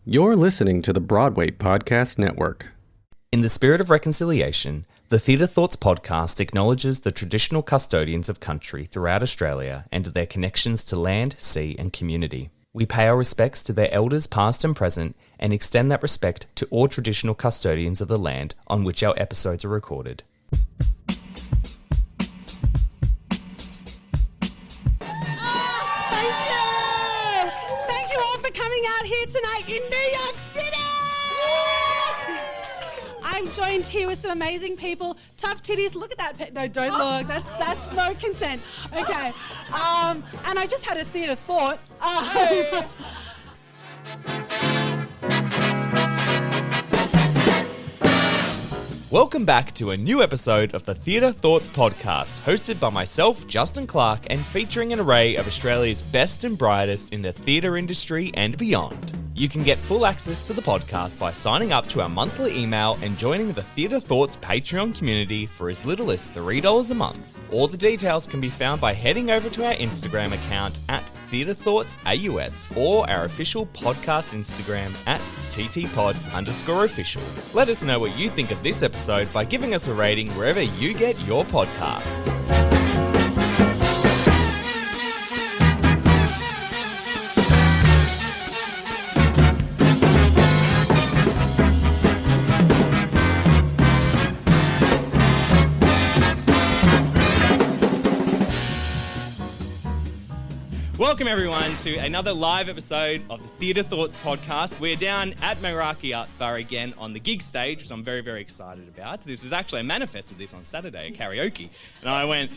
You're listening to the Broadway Podcast Network. In the spirit of reconciliation, the Theatre Thoughts podcast acknowledges the traditional custodians of country throughout Australia and their connections to land, sea and community. We pay our respects to their elders past and present and extend that respect to all traditional custodians of the land on which our episodes are recorded. Thank you all for coming out here tonight in New York City! I'm joined here with some amazing people. Tough Titties, look at that. No, don't look. That's no consent. Okay. And I just had a theatre thought. Welcome back to a new episode of the Theatre Thoughts podcast, hosted by myself, Justin Clark, and featuring an array of Australia's best and brightest in the theatre industry and beyond. You can get full access to the podcast by signing up to our monthly email and joining the Theatre Thoughts Patreon community for as little as $3 a month. All the details can be found by heading over to our Instagram account at TheatreThoughtsAUS or our official podcast Instagram at TTPod_official. Let us know what you think of this episode by giving us a rating wherever you get your podcasts. Welcome everyone to another live episode of the Theatre Thoughts podcast. We're down at Meraki Arts Bar again on the gig stage, which I'm very, very excited about. This was actually, I manifested this on Saturday at karaoke, and I went,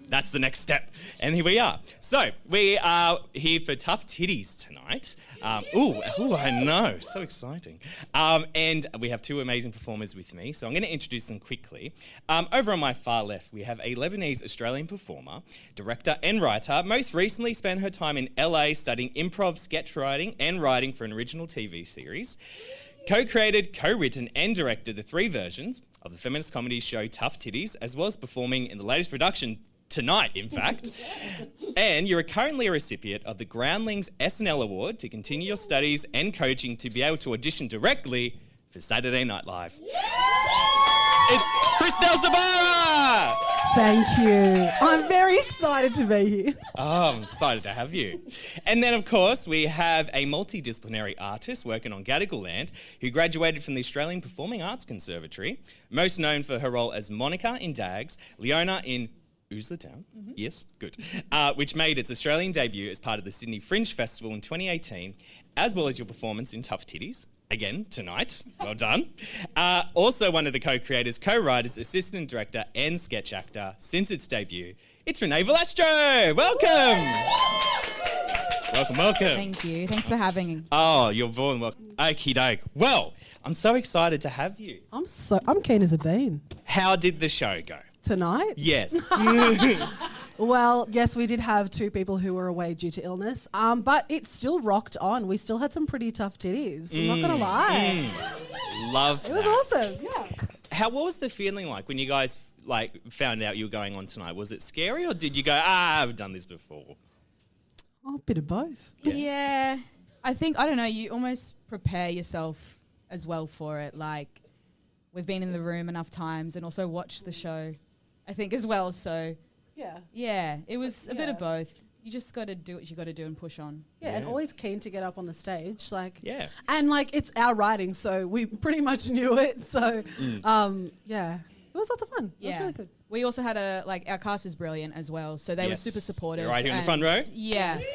that's the next step. And here we are. So, we are here for Tough Titties tonight. I know, so exciting. And we have two amazing performers with me, so I'm going to introduce them quickly. Over on my far left, we have a Lebanese-Australian performer, director and writer. Most recently spent her time in LA studying improv sketch writing and writing for an original TV series. Co-created, co-written and directed the 3 versions of the feminist comedy show Tough Titties, as well as performing in the latest production tonight, in fact. And you're currently a recipient of the Groundlings SNL Award to continue your studies and coaching to be able to audition directly for Saturday Night Live. It's Kristelle Zabara! Thank you. I'm very excited to be here. Oh, I'm excited to have you. And then, of course, we have a multi-disciplinary artist working on Gadigal land who graduated from the Australian Performing Arts Conservatory, most known for her role as Monica in Dags, Leona in Who's the Town? Mm-hmm. Yes, good. Which made its Australian debut as part of the Sydney Fringe Festival in 2018, as well as your performance in Tough Titties, again, tonight. Well done. Also one of the co-creators, co-writers, assistant director and sketch actor since its debut. It's Renae Valastro. Welcome. Welcome. Thank you. Thanks for having me. Oh, you're born welcome. Okie doke. Well, I'm so excited to have you. I'm keen as a bean. How did the show go? Tonight? Yes. Well, yes, we did have 2 people who were away due to illness, but it still rocked on. We still had some pretty tough titties. I'm not going to lie. Love that. It was awesome, yeah. What was the feeling like when you guys found out you were going on tonight? Was it scary or did you go, I've done this before? Oh, a bit of both. Yeah. I think, I don't know, you almost prepare yourself as well for it. Like, we've been in the room enough times and also watched the show, I think, as well. So, yeah, it was a bit of both. You just got to do what you got to do and push on. Yeah, and always keen to get up on the stage. Yeah. And, it's our writing, so we pretty much knew it. So, yeah, it was lots of fun. It was really good. We also had our cast is brilliant as well, so they were super supportive. You're right here in the front row? Yes.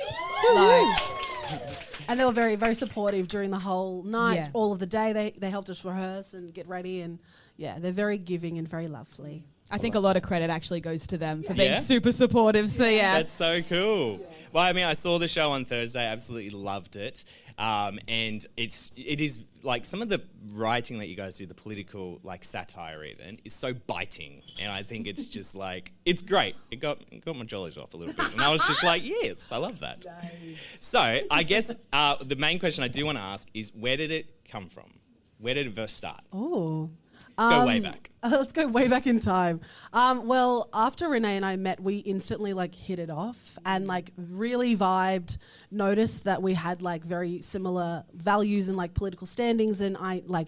And they were very, very supportive during the whole night, all of the day. They helped us rehearse and get ready, and they're very giving and very lovely. I think a lot of credit actually goes to them for being super supportive. So that's so cool. Yeah. Well, I mean, I saw the show on Thursday. Absolutely loved it. And it is like some of the writing that you guys do, the political satire even, is so biting. And I think it's just it's great. It got my jollies off a little bit. And I was just yes, I love that. Nice. So I guess the main question I do want to ask is, where did it come from? Where did it first start? Oh, Let's go way back. Let's go way back in time. Well, after Renae and I met, we instantly like hit it off and like really vibed, noticed that we had like very similar values and like political standings and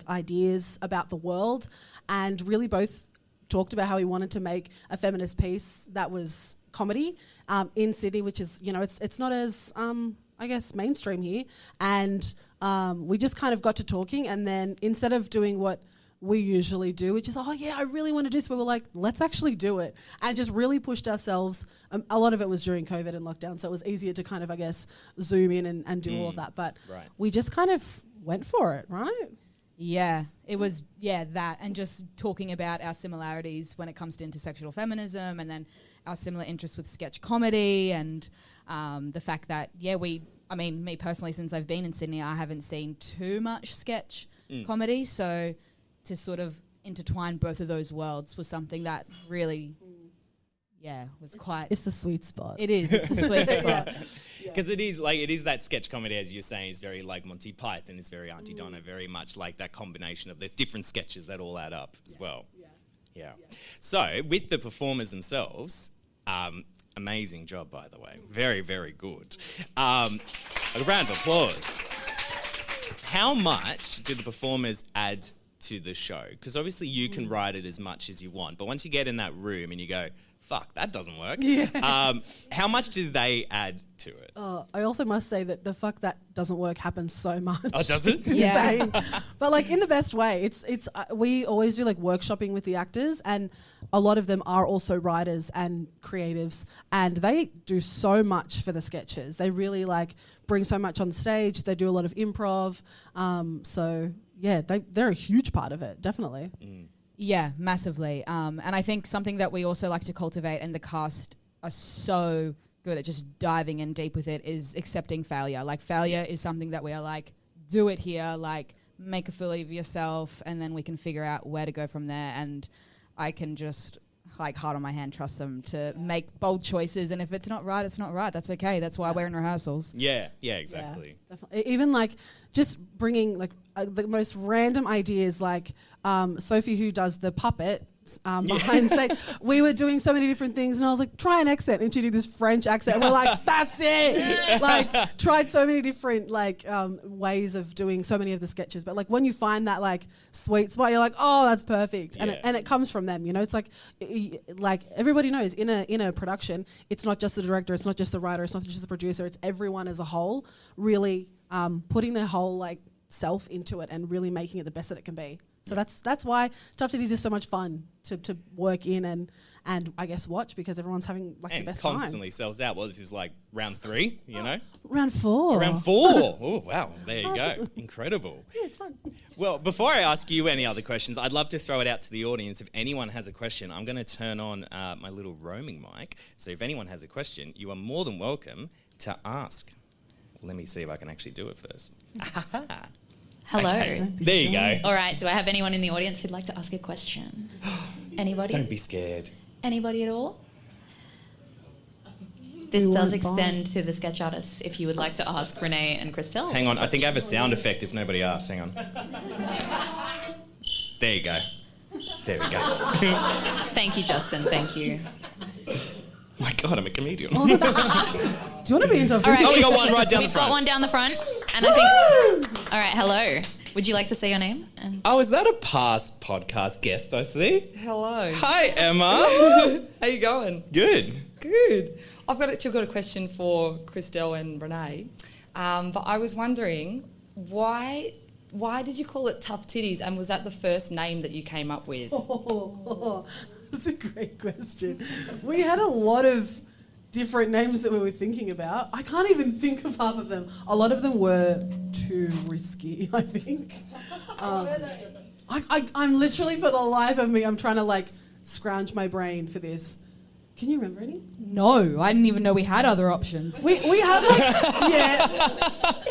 ideas about the world, and really both talked about how we wanted to make a feminist piece that was comedy in Sydney, which is, you know, it's not as, I guess, mainstream here. And we just kind of got to talking, and then instead of doing what we usually do, which is, oh yeah, I really want to do this, we were like, let's actually do it, and just really pushed ourselves. A lot of it was during COVID and lockdown, so it was easier to kind of, I guess, zoom in and do all of that, but we just kind of went for it, right? Yeah, it was, that, and just talking about our similarities when it comes to intersectional feminism, and then our similar interests with sketch comedy, and the fact that, me personally, since I've been in Sydney, I haven't seen too much sketch comedy, so to sort of intertwine both of those worlds was something that really, was quite... It's the sweet spot. It is, it's the sweet spot. Because it is that sketch comedy, as you're saying, is very like Monty Python, it's very Auntie Donna, very much like that combination of the different sketches that all add up as well. Yeah. So, with the performers themselves, amazing job, by the way. Very, very good. A round of applause. How much do the performers add to the show? Because obviously you can write it as much as you want, but once you get in that room and you go, fuck, that doesn't work. How much do they add to it? I also must say that the fuck that doesn't work happens so much. Oh, does it? It's insane. But like in the best way. It's we always do like workshopping with the actors, and a lot of them are also writers and creatives, and they do so much for the sketches. They really like bring so much on stage. They do a lot of improv. So yeah, they're a huge part of it, definitely. Yeah, massively. And I think something that we also like to cultivate, and the cast are so good at just diving in deep with it, is accepting failure. Like, failure is something that we are like, do it here, like, make a fool of yourself, and then we can figure out where to go from there. And I can just, like, heart on my hand, trust them to make bold choices. And if it's not right, it's not right. That's okay. That's why we're in rehearsals. Yeah, exactly. Yeah, definitely. Even like just bringing like the most random ideas, like Sophie, who does the puppet behind stage, we were doing so many different things, and I was like, try an accent, and she did this French accent, and we're like, that's it. Like, tried so many different like ways of doing so many of the sketches, but like when you find that like sweet spot, you're like, oh, that's perfect. And it comes from them, you know. It's like everybody knows in a production, it's not just the director, it's not just the writer, it's not just the producer, it's everyone as a whole really putting their whole like self into it and really making it the best that it can be. So that's why Tough Titties is so much fun to work in and I guess watch, because everyone's having like the best time. And constantly sells out. Well, this is like round 3, you know? Round 4. Round 4. Oh, wow. There you go. Incredible. Yeah, it's fun. Well, before I ask you any other questions, I'd love to throw it out to the audience. If anyone has a question, I'm going to turn on my little roaming mic. So if anyone has a question, you are more than welcome to ask. Let me see if I can actually do it first. Hello. Okay, there you go. All right. Do I have anyone in the audience who'd like to ask a question? Anybody? Don't be scared. Anybody at all? This does extend to the sketch artists if you would like to ask Renae and Kristelle. Hang on. I think I have a sound effect if nobody asks. Hang on. There you go. There we go. Thank you, Justin. Thank you. My God, I'm a comedian. Do you want to be in Tough Titties? All right, we got one right down the front. We've got one down the front. And I think... All right, hello. Would you like to say your name? Oh, is that a past podcast guest I see? Hello. Hi, Emma. How you going? Good. Good. I've actually got a question for Kristelle and Renae. But I was wondering, why did you call it Tough Titties, and was that the first name that you came up with? That's a great question. We had a lot of different names that we were thinking about. I can't even think of half of them. A lot of them were too risky, I think. I'm literally, for the life of me, I'm trying to like scrounge my brain for this. Can you remember any? No, I didn't even know we had other options. We had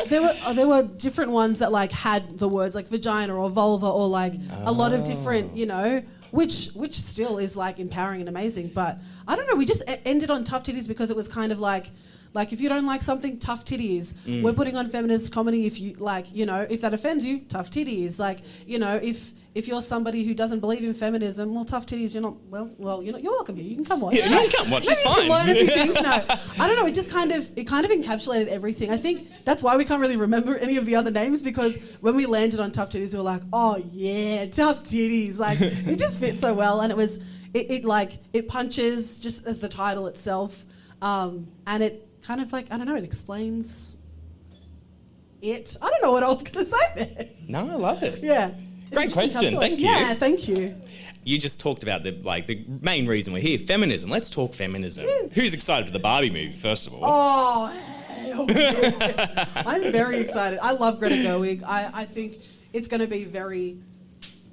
like, there were different ones that like had the words like vagina or vulva or like a lot of different, you know, which still is like empowering and amazing. But I don't know, we just ended on Tough Titties because it was kind of like Like, if you don't like something, tough titties. We're putting on feminist comedy. If you like, you know, if that offends you, tough titties. Like, you know, if you're somebody who doesn't believe in feminism, well, tough titties, you're not, well, you're welcome here. You can come watch. Yeah, you can come watch, it's fine. You can learn a few things. No, I don't know. It kind of encapsulated everything. I think that's why we can't really remember any of the other names, because when we landed on tough titties, we were like, oh yeah, tough titties. Like, it just fit so well, and it punches just as the title itself, and it kind of like, I don't know, it explains it. I don't know what I was going to say there. No, I love it. Yeah. Great question. Thank you. Yeah, thank you. You just talked about the main reason we're here, feminism. Let's talk feminism. Who's excited for the Barbie movie, first of all? Oh, hell yeah. I'm very excited. I love Greta Gerwig. I think it's going to be very,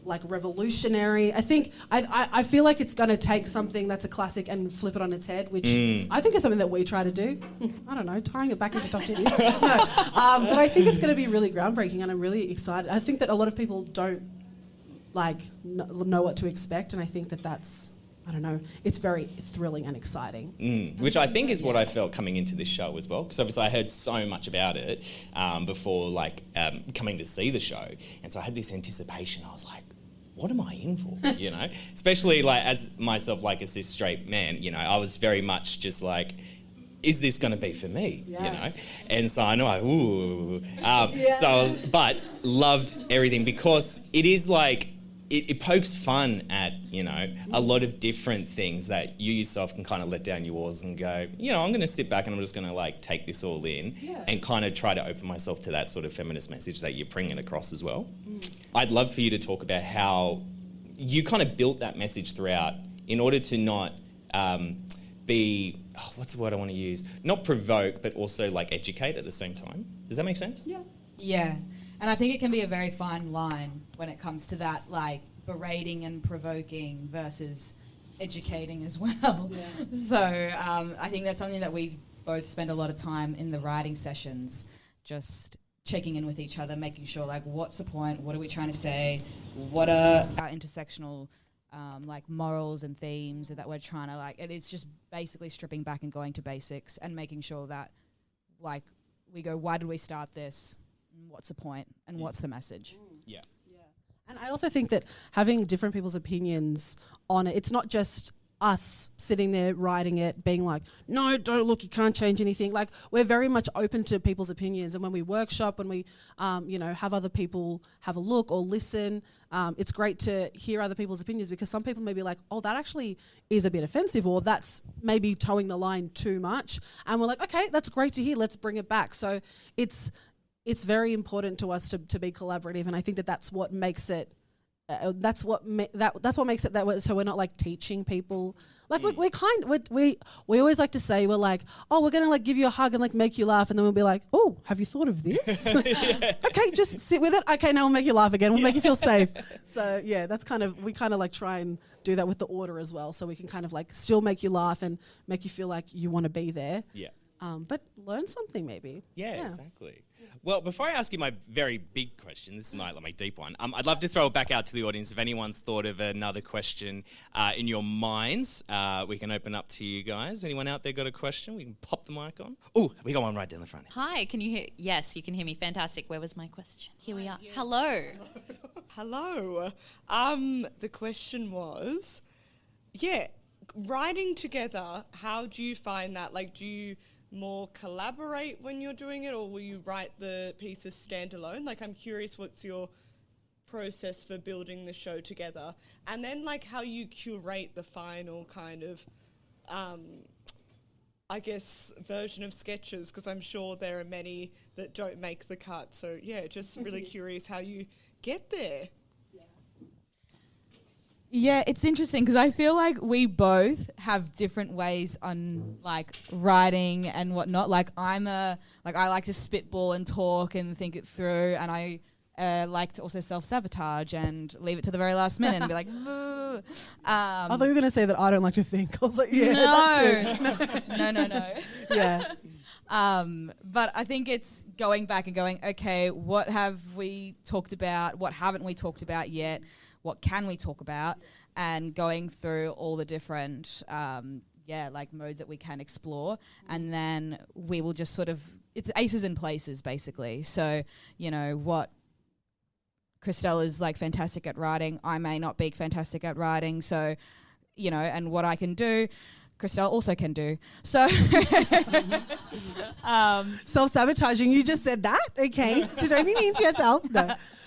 like, revolutionary. I think I feel like it's going to take something that's a classic and flip it on its head, which I think is something that we try to do. I don't know, tying it back into tough titties. No, but I think it's going to be really groundbreaking, and I'm really excited. I think that a lot of people don't know what to expect, and I think that's, I don't know, it's very thrilling and exciting. Which I think is what I felt coming into this show as well, because obviously I heard so much about it before coming to see the show, and so I had this anticipation. I was like, what am I in for? You know, especially like as myself, like a cis straight man, you know, I was very much just like, is this going to be for me? Yeah. You know, and so I know ooh. Yeah. So I was, but loved everything, because it is like, it pokes fun at, you know, a lot of different things that you yourself can kind of let down your walls and go, you know, I'm going to sit back and I'm just going to like take this all in and kind of try to open myself to that sort of feminist message that you're bringing across as well. I'd love for you to talk about how you kind of built that message throughout in order to not be, what's the word I want to use? Not provoke, but also like educate at the same time. Does that make sense? Yeah. Yeah. And I think it can be a very fine line when it comes to that, like, berating and provoking versus educating as well. Yeah. So I think that's something that we both spend a lot of time in the writing sessions, just checking in with each other, making sure, like, what's the point? What are we trying to say? What are our intersectional like morals and themes that we're trying to, like, and it's just basically stripping back and going to basics and making sure that, like, we go, why did we start this? What's the point and what's the message? Yeah. And I also think that having different people's opinions on it, it's not just us sitting there writing it, being like, no, don't look, you can't change anything. Like, we're very much open to people's opinions. And when we workshop, when we, have other people have a look or listen, it's great to hear other people's opinions, because some people may be like, oh, that actually is a bit offensive, or that's maybe towing the line too much. And we're like, okay, that's great to hear. Let's bring it back. So it's very important to us to be collaborative, and I think that's what makes it. That's what makes it that way. So we're not like teaching people. Like we always like to say, we're like, oh, we're gonna like give you a hug and like make you laugh, and then we'll be like, oh, have you thought of this? Okay, just sit with it. Okay, now we'll make you laugh again. We'll make you feel safe. So yeah, we kind of like try and do that with the order as well, so we can kind of like still make you laugh and make you feel like you want to be there. Yeah. But learn something maybe. Yeah, exactly. Well, before I ask you my very big question, this is my deep one, I'd love to throw it back out to the audience. If anyone's thought of another question in your minds, we can open up to you guys. Anyone out there got a question? We can pop the mic on. Oh, we got one right down the front. Hi, can you hear? Yes, you can hear me. Fantastic. Where was my question? Here we are. Yeah. Hello. Hello. The question was, writing together, how do you find that? Like, do you more collaborate when you're doing it, or will you write the pieces standalone? Like, I'm curious, what's your process for building the show together? And then, like, how you curate the final kind of, I guess, version of sketches, because I'm sure there are many that don't make the cut. So, yeah, just really curious how you get there. Yeah, it's interesting because I feel like we both have different ways on like writing and whatnot. Like I like to spitball and talk and think it through, and I like to also self-sabotage and leave it to the very last minute and be like, I thought you were going to say that I don't like to think. I was like, yeah, no. Yeah. But I think it's going back and going, okay, what have we talked about? What haven't we talked about yet? What can we talk about? And going through all the different like modes that we can explore, and then we will just sort of, it's aces and places basically. So, you know, what Kristelle is like fantastic at writing, I may not be fantastic at writing, so, you know, and what I can do, Kristelle also can do. So self-sabotaging, you just said that, okay? So don't be mean to yourself.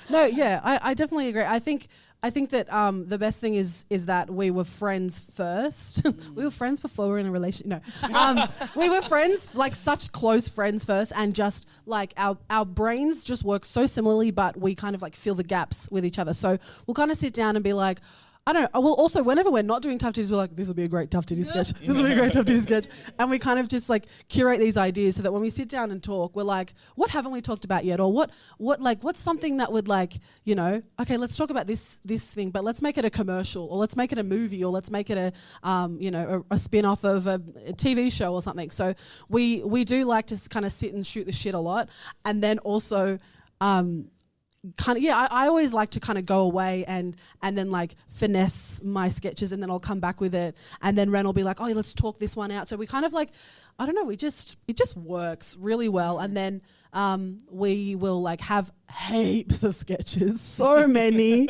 No, yeah, I definitely agree. I think that the best thing is that we were friends first. We were friends before we were in a relationship. No, we were friends, like such close friends first, and just like our brains just work so similarly, but we kind of like fill the gaps with each other. So we'll kind of sit down and be like, I don't know. Well, also, whenever we're not doing Tough Titties, we're like, this will be a great Tough Titties sketch. This will be a great Tough Titties sketch. And we kind of just like curate these ideas so that when we sit down and talk, we're like, what haven't we talked about yet? Or what's something that would like, you know, okay, let's talk about this thing, but let's make it a commercial, or let's make it a movie, or let's make it a spin-off of a TV show or something. So we do like to kind of sit and shoot the shit a lot. And then also, I always like to kind of go away and then like finesse my sketches, and then I'll come back with it, and then Ren will be like, oh, let's talk this one out. So we kind of like, I don't know, it just works really well. And then we will like have heaps of sketches, so many.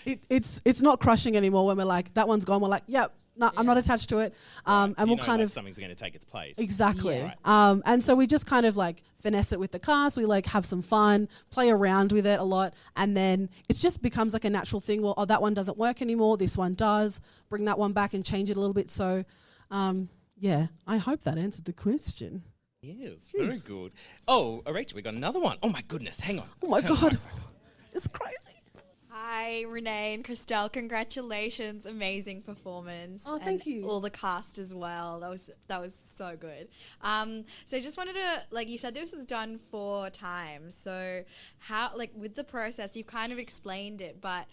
It's not crushing anymore when we're like, that one's gone. We're like, yep. No, I'm not attached to it. Right. And we'll kind of something's going to take its place. Exactly. Yeah. Right. And so we just kind of like finesse it with the cast. We like have some fun, play around with it a lot, and then it just becomes like a natural thing. Well, that one doesn't work anymore. This one does. Bring that one back and change it a little bit. So, yeah, I hope that answered the question. Yes, very good. Oh, Rachel, we got another one. Oh my goodness, hang on. Oh my God, it's crazy. Hi, Renae and Kristelle. Congratulations. Amazing performance. Oh, thank you. All the cast as well. That was so good. So I just wanted to, like you said, this was done 4 times. So how, like with the process, you've kind of explained it, but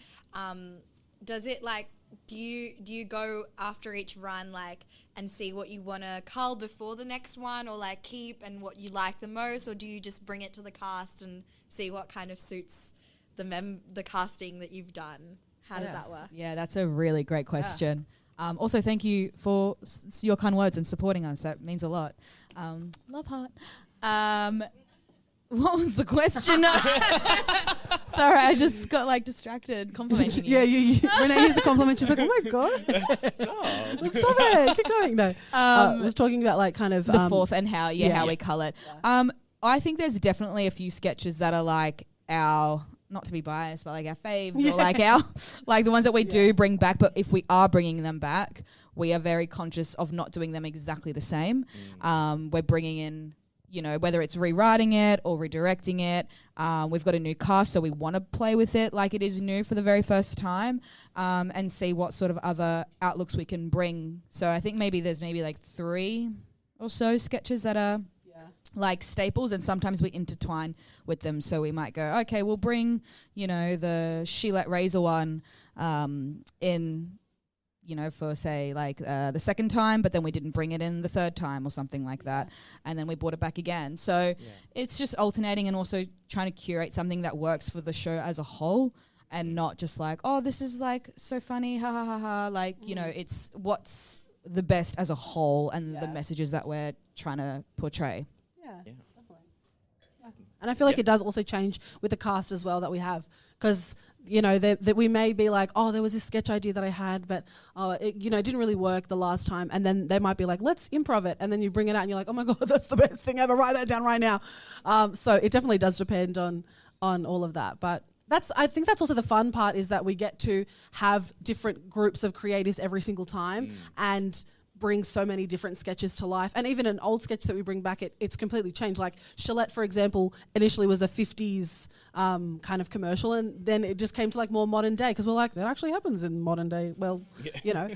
does it like, do you go after each run like and see what you want to cull before the next one, or like keep, and what you like the most, or do you just bring it to the cast and see what kind of suits the casting that you've done? How does that work? Yeah, that's a really great question. Also, thank you for your kind words and supporting us. That means a lot. Love heart. What was the question? Sorry, I just got like distracted complimenting you. Yeah, Renae hears a compliment. She's like, oh my God. Stop. Stop it. Keep going. No. I was talking about like kind of the fourth and how we cull it. Yeah. I think there's definitely a few sketches that are like our, not to be biased, but like our faves, or like our, like the ones that we do bring back. But if we are bringing them back, we are very conscious of not doing them exactly the same. We're bringing in, you know, whether it's rewriting it or redirecting it. We've got a new cast, so we want to play with it like it is new for the very first time, and see what sort of other outlooks we can bring. So I think there's like 3 or so sketches that are like staples, and sometimes we intertwine with them. So we might go, okay, we'll bring, you know, the Sheila Razor one in, you know, for say like the second time, but then we didn't bring it in the third time or something like that. And then we brought it back again. So it's just alternating, and also trying to curate something that works for the show as a whole, and not just like, oh, this is like so funny, ha ha ha ha. Like, you know, it's what's the best as a whole, and the messages that we're trying to portray. Yeah, definitely. Yeah. And I feel like it does also change with the cast as well that we have, because you know that we may be like, oh, there was this sketch idea that I had, but it didn't really work the last time, and then they might be like, let's improv it, and then you bring it out and you're like, oh my God, that's the best thing ever. Write that down right now. So it definitely does depend on all of that, but. I think that's also the fun part, is that we get to have different groups of creators every single time and bring so many different sketches to life. And even an old sketch that we bring back, it's completely changed. Like Gillette, for example, initially was a 50s kind of commercial, and then it just came to like more modern day, because we're like, that actually happens in modern day. Well, you know,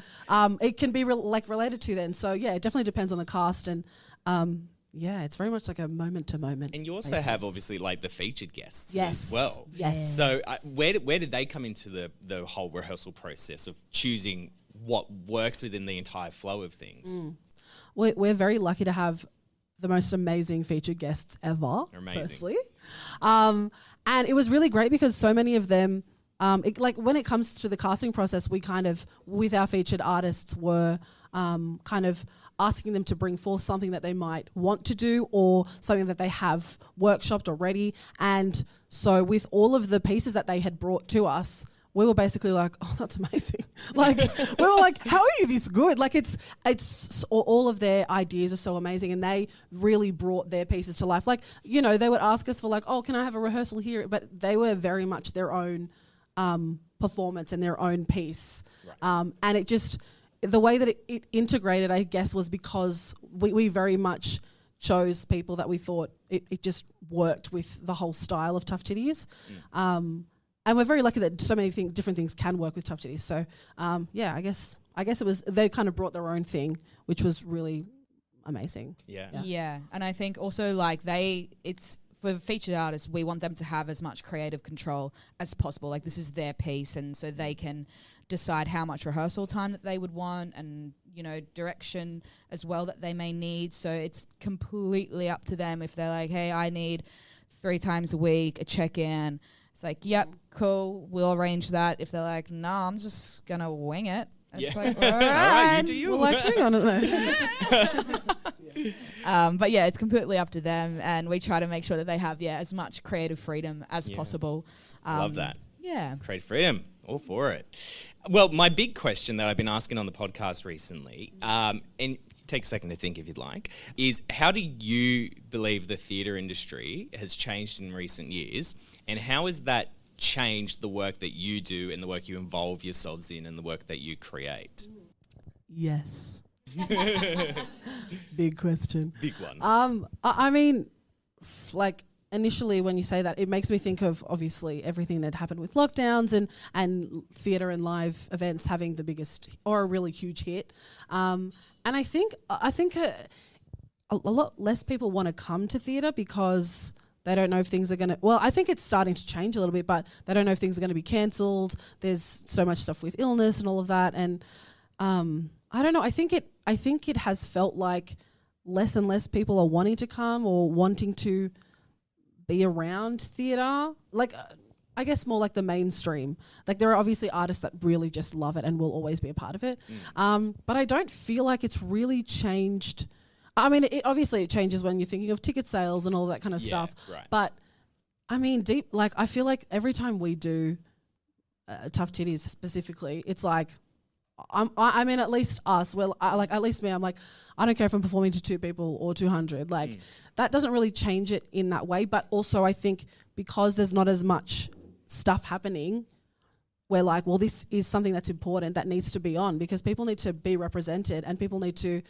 it can be related to then. So yeah, it definitely depends on the cast, and yeah, it's very much like a moment to moment. And you also have obviously like the featured guests as well. Yes. So where did they come into the whole rehearsal process of choosing what works within the entire flow of things? We're very lucky to have the most amazing featured guests ever. Amazing. Firstly. And it was really great because so many of them like when it comes to the casting process, we kind of, with our featured artists, were kind of asking them to bring forth something that they might want to do or something that they have workshopped already. And so with all of the pieces that they had brought to us, we were basically like, oh, that's amazing. Like, we were like, how are you this good? Like, it's all of their ideas are so amazing, and they really brought their pieces to life. Like, you know, they would ask us for like, oh, can I have a rehearsal here? But they were very much their own performance and their own piece. Right. And it just, the way that it integrated, I guess, was because we very much chose people that we thought it just worked with the whole style of Tough Titties. And we're very lucky that so many different things can work with Tough Titties. So, yeah, I guess it was, they kind of brought their own thing, which was really amazing. Yeah. And I think also like it's for featured artists, we want them to have as much creative control as possible. Like, this is their piece, and so they can decide how much rehearsal time that they would want, and, you know, direction as well that they may need. So it's completely up to them. If they're like, hey, I need 3 times a week a check-in, it's like, yep, cool, we'll arrange that. If they're like, no, I'm just going to wing it. It's like, all right, you do you. We're like, hang on a minute. But yeah, it's completely up to them, and we try to make sure that they have as much creative freedom as possible. Love that. Yeah. Creative freedom. All for it. Well, my big question that I've been asking on the podcast recently, and take a second to think if you'd like, is how do you believe the theatre industry has changed in recent years, and how has that changed the work that you do and the work you involve yourselves in and the work that you create? Yes. Big question. Big one. I mean, like, initially when you say that, it makes me think of obviously everything that happened with lockdowns and theatre and live events having the biggest or a really huge hit. And I think a lot less people want to come to theatre because they don't know if things are going to... Well, I think it's starting to change a little bit, but they don't know if things are going to be cancelled. There's so much stuff with illness and all of that. And I don't know. I think it has felt like less and less people are wanting to come or wanting to be around theatre. Like, I guess more like the mainstream. Like, there are obviously artists that really just love it and will always be a part of it. But I don't feel like it's really changed. I mean, obviously it changes when you're thinking of ticket sales and all that kind of stuff. Right. But I mean, I feel like every time we do Tough Titties specifically, it's like, I mean, at least us, well, at least me, I'm like, I don't care if I'm performing to 2 people or 200. Like, that doesn't really change it in that way. But also I think because there's not as much stuff happening, we're like, well, this is something that's important that needs to be on, because people need to be represented and people need to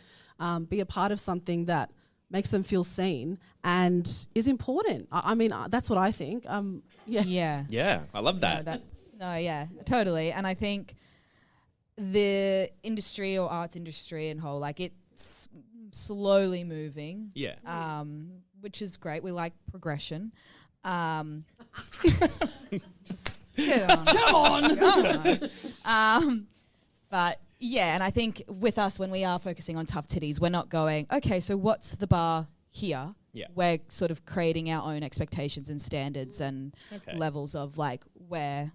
be a part of something that makes them feel seen and is important. I mean, that's what I think. Yeah, I love that. Yeah, totally. And I think the industry or arts industry and whole, like, it's slowly moving. Yeah. Which is great. We like progression. Just get on. Come on. But yeah, and I think with us, when we are focusing on Tough Titties, we're not going, okay, so what's the bar here? Yeah. We're sort of creating our own expectations and standards and levels of like where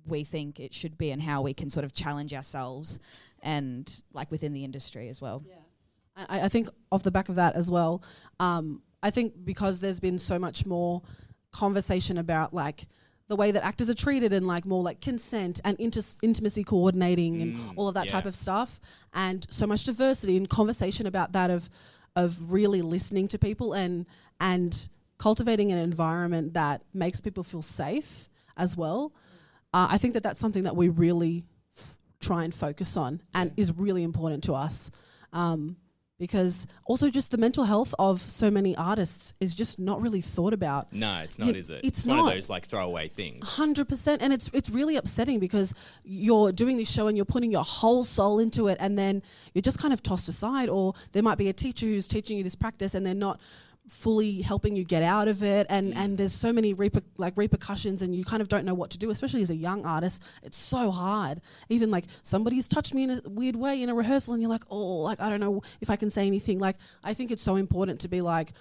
we think it should be and how we can sort of challenge ourselves and like within the industry as well. Yeah. I think off the back of that as well, I think because there's been so much more conversation about like the way that actors are treated and like more like consent and intimacy coordinating and all of that type of stuff, and so much diversity and conversation about that of really listening to people and cultivating an environment that makes people feel safe as well. I think that that's something that we really try and focus on and is really important to us. Because also just the mental health of so many artists is just not really thought about. No, it's not, is it? It's one of those like throwaway things. 100%. And it's really upsetting because you're doing this show and you're putting your whole soul into it, and then you're just kind of tossed aside, or there might be a teacher who's teaching you this practice and they're not fully helping you get out of it, and there's so many repercussions, and you kind of don't know what to do, especially as a young artist. It's so hard. Even like somebody's touched me in a weird way in a rehearsal and you're like, oh, like I don't know if I can say anything. Like, I think it's so important to be like,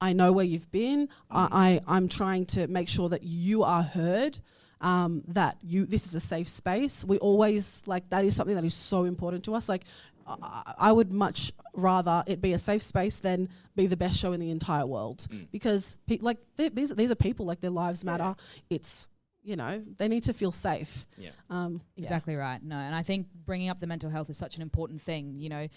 I know where you've been. I'm trying to make sure that you are heard, that this is a safe space. We always, like, that is something that is so important to us. Like, I would much rather it be a safe space than be the best show in the entire world, because these are people, like, their lives matter. It's, you know, they need to feel safe. Exactly right. No, and I think bringing up the mental health is such an important thing. You know,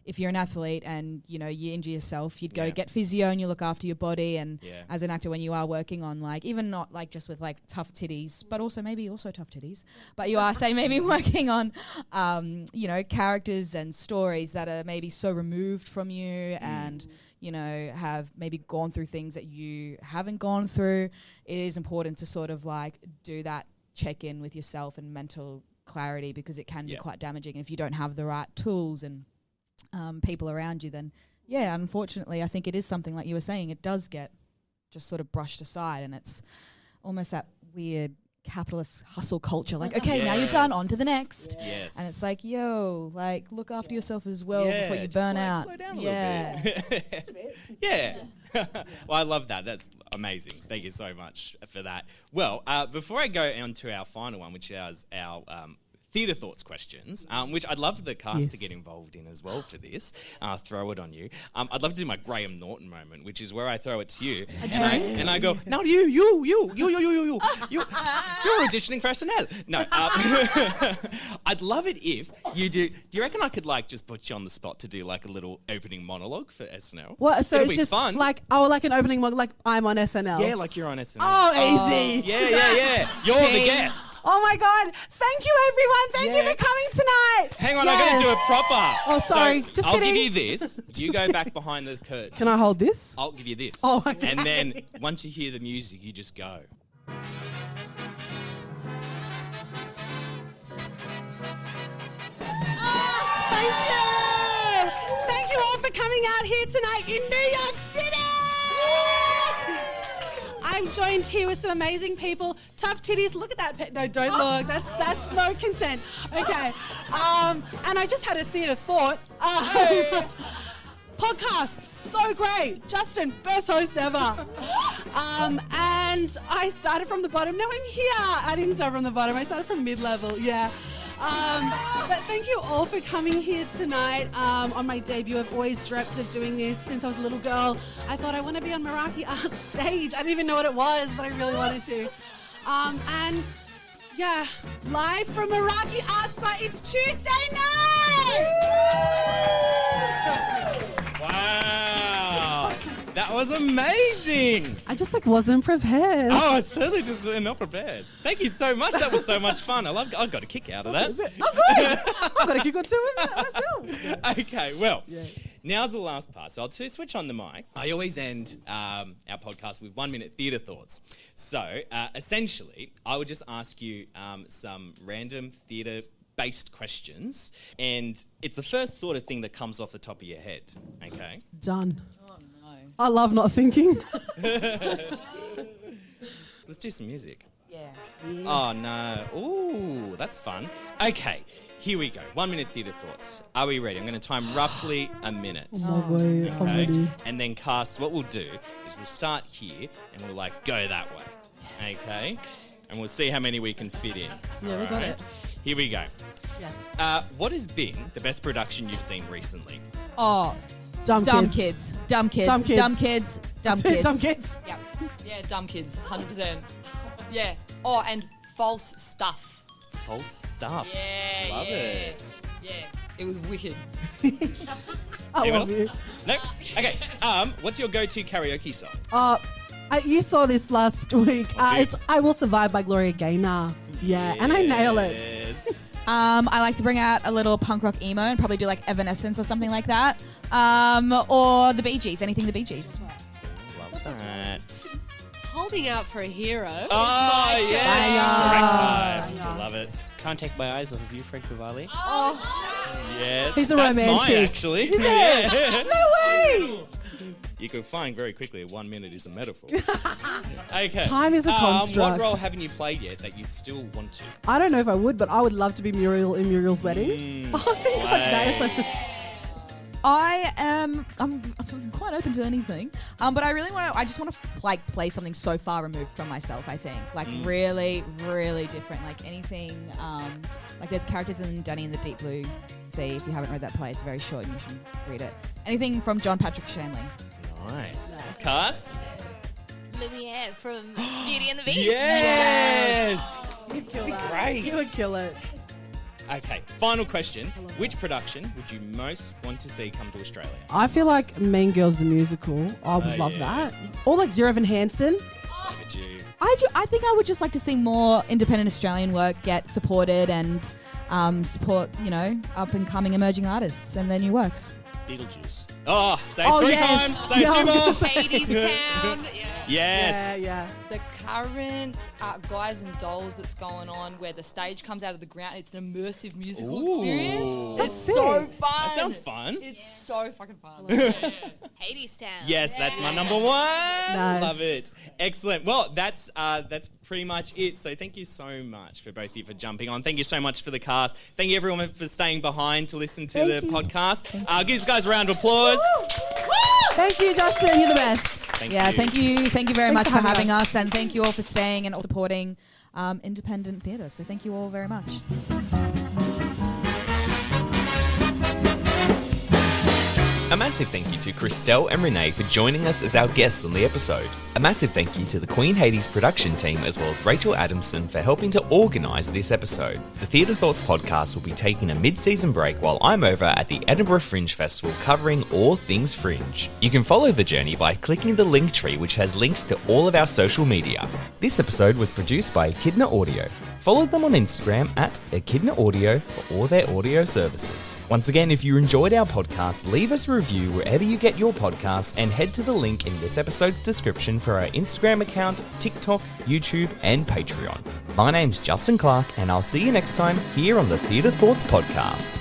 if you're an athlete and, you know, you injure yourself, you'd go get physio and you look after your body. And as an actor, when you are working on, like, even not like just with like tough titties, but also maybe also tough titties, but you are, say, maybe working on, you know, characters and stories that are maybe so removed from you and, you know, have maybe gone through things that you haven't gone through. It is important to sort of like do that check-in with yourself and mental clarity, because it can be quite damaging. If you don't have the right tools and people around you, then unfortunately I think it is something, like you were saying, it does get just sort of brushed aside, and it's almost that weird capitalist hustle culture, like, okay, now you're done, on to the next. And it's like, yo, like, look after yourself as well before you burn out. Slow down a little bit. Just a bit. Well, I love that. That's amazing. Thank you so much for that. Well, before I go on to our final one, which is our theatre thoughts questions, which I'd love the cast to get involved in as well for this. Throw it on you. I'd love to do my Graham Norton moment, which is where I throw it to you, and I go, "Now you're auditioning for SNL." No, I'd love it if you do. Do you reckon I could, like, just put you on the spot to do like a little opening monologue for SNL? What? So It'll it's be just fun. like, like an opening monologue, like I'm on SNL. Yeah, like you're on SNL. Oh, easy. Yeah. You're the guest. Oh my God! Thank you, everyone. Thank you for coming tonight. Hang on, I got to do it proper. Oh, sorry. So Just I'll kidding. give you this. You go back behind the curtain. Can I hold this? I'll give you this. Oh, okay. And then once you hear the music, you just go. Thank you. Thank you all for coming out here tonight in New York City. I'm joined here with some amazing people. Tough Titties. Look at that. No, don't look. That's no consent. Okay. And I just had a theatre thought. Podcasts, so great. Justin, best host ever. And I started from the bottom. Now I'm here. I didn't start from the bottom. I started from mid-level. Yeah. But thank you all for coming here tonight on my debut. I've always dreamt of doing this since I was a little girl. I thought I want to be on Meraki Arts stage. I didn't even know what it was, but I really wanted to. And yeah, live from Meraki Arts Bar, it's Tuesday night! Wow, that was amazing. I just wasn't prepared. Oh, it's certainly just not prepared. Thank you so much. That was so much fun. I got a kick out of that. Oh, good. I've got a kick or two in myself. Okay, well, now's the last part. So I'll switch on the mic. I always end our podcast with 1 minute theatre thoughts. So essentially, I would just ask you some random theatre-based questions, and it's the first sort of thing that comes off the top of your head. Okay. Done. Oh no. I love not thinking. Let's do some music. Yeah. Oh no. Ooh, that's fun. Okay, here we go. 1 minute theatre thoughts. Are we ready? I'm going to time roughly a minute. Oh my boy, I'm ready. And then cast, what we'll do is we'll start here and we'll go that way. Yes. Okay? And we'll see how many we can fit in. Yeah, we got it. Here we go. Yes. What has been the best production you've seen recently? Oh, Dumb kids. Yeah. Dumb kids. Yeah, dumb kids, 100%. Yeah. Oh, and false stuff. False stuff. Yeah, Love it. Yeah, it was wicked. I Anyone love else? you. No? Okay. What's your go-to karaoke song? You saw this last week. It's "I Will Survive" by Gloria Gaynor. Yeah, and I nail it. Yes. I like to bring out a little punk rock emo and probably do like Evanescence or something like that. Or the Bee Gees, anything the Bee Gees. Love that. Holding out for a hero. Oh, yes. Banger. Love it. Can't take my eyes off of you, Frank Cavalli. Yes. He's a That's romantic. mine, actually. Is it? No way! You can find very quickly 1 minute is a metaphor. Okay. Time is a construct. What role haven't you played yet that you'd still want to? I don't know if I would, but I would love to be Muriel in Muriel's wedding. Oh, I think I'd nail it. I'm quite open to anything, but I just want to like play something so far removed from myself. I think like really, really different. Like anything, like there's characters in Danny and the Deep Blue Sea. If you haven't read that play, it's very short and you should read it. Anything from John Patrick Shanley. Nice. Cast? Lumiere from Beauty and the Beast. Yes! You'd kill that. Great. You would kill it. Okay, final question. Which production would you most want to see come to Australia? I feel like Mean Girls the musical. I would love that. Or like Dear Evan Hansen. It's overdue. I think I would just like to see more independent Australian work get supported and support, up and coming emerging artists and their new works. Beetlejuice. Oh, say it 3 times. Say Yeah, 2 more. Hades Town. Yes. Yeah. The current Guys and Dolls that's going on where the stage comes out of the ground. It's an immersive musical experience. It's so fun. That sounds fun. It's so fucking fun. Hades Town. Yes, that's my number 1. Nice. Love it. Excellent. Well, that's pretty much it. So thank you so much for both of you for jumping on. Thank you so much for the cast. Thank you everyone for staying behind to listen to the podcast. Give these guys a round of applause. Thank you, Justin. You're the best. Thank you. Thank you very Thanks much for for having having us. us, and thank you all for staying and supporting independent theatre. So thank you all very much. A massive thank you to Kristelle and Renae for joining us as our guests on the episode. A massive thank you to the Queen Hades production team as well as Rachel Adamson for helping to organise this episode. The Theatre Thoughts podcast will be taking a mid-season break while I'm over at the Edinburgh Fringe Festival covering all things Fringe. You can follow the journey by clicking the link tree which has links to all of our social media. This episode was produced by Echidna Audio. Follow them on Instagram at Echidna Audio for all their audio services. Once again, if you enjoyed our podcast, leave us a review wherever you get your podcasts and head to the link in this episode's description for our Instagram account, TikTok, YouTube, and Patreon. My name's Justin Clark, and I'll see you next time here on the Theatre Thoughts podcast.